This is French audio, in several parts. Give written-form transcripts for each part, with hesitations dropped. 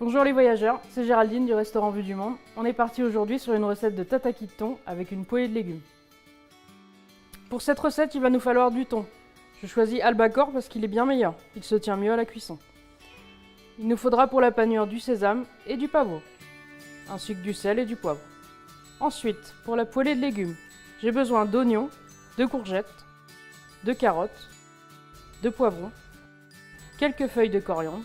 Bonjour les voyageurs, c'est Géraldine du restaurant Vue du Monde. On est parti aujourd'hui sur une recette de tataki de thon avec une poêlée de légumes. Pour cette recette, il va nous falloir du thon. Je choisis Albacore parce qu'il est bien meilleur, il se tient mieux à la cuisson. Il nous faudra pour la panure du sésame et du pavot, ainsi que du sel et du poivre. Ensuite, pour la poêlée de légumes, j'ai besoin d'oignons, de courgettes, de carottes, de poivrons, quelques feuilles de coriandre,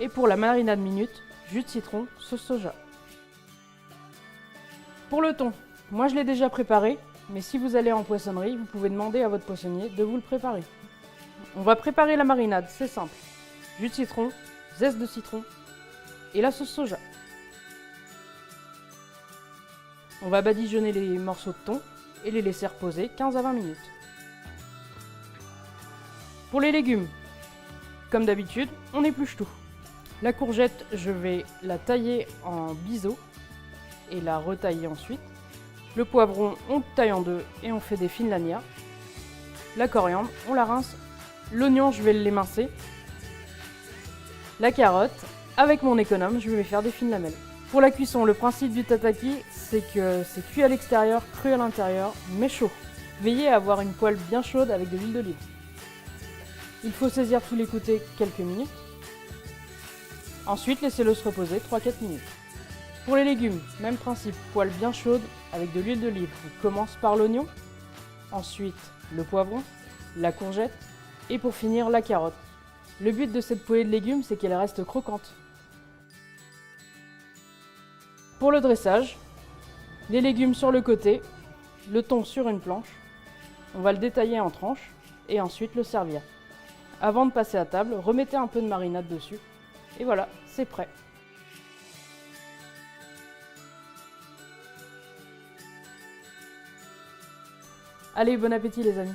et pour la marinade minute, jus de citron, sauce soja. Pour le thon, moi je l'ai déjà préparé, mais si vous allez en poissonnerie, vous pouvez demander à votre poissonnier de vous le préparer. On va préparer la marinade, c'est simple. Jus de citron, zeste de citron et la sauce soja. On va badigeonner les morceaux de thon et les laisser reposer 15 à 20 minutes. Pour les légumes, comme d'habitude, on épluche tout. La courgette, je vais la tailler en biseaux et la retailler ensuite. Le poivron, on le taille en deux et on fait des fines lanières. La coriandre, on la rince. L'oignon, je vais l'émincer. La carotte, avec mon économe, je vais faire des fines lamelles. Pour la cuisson, le principe du tataki, c'est que c'est cuit à l'extérieur, cru à l'intérieur, mais chaud. Veillez à avoir une poêle bien chaude avec de l'huile d'olive. Il faut saisir tous les côtés quelques minutes. Ensuite, laissez-le se reposer 3-4 minutes. Pour les légumes, même principe, poêle bien chaude avec de l'huile d'olive. On commence par l'oignon, ensuite le poivron, la courgette et pour finir la carotte. Le but de cette poêlée de légumes, c'est qu'elle reste croquante. Pour le dressage, les légumes sur le côté, le thon sur une planche. On va le détailler en tranches et ensuite le servir. Avant de passer à table, remettez un peu de marinade dessus. Et voilà, c'est prêt. Allez, bon appétit les amis!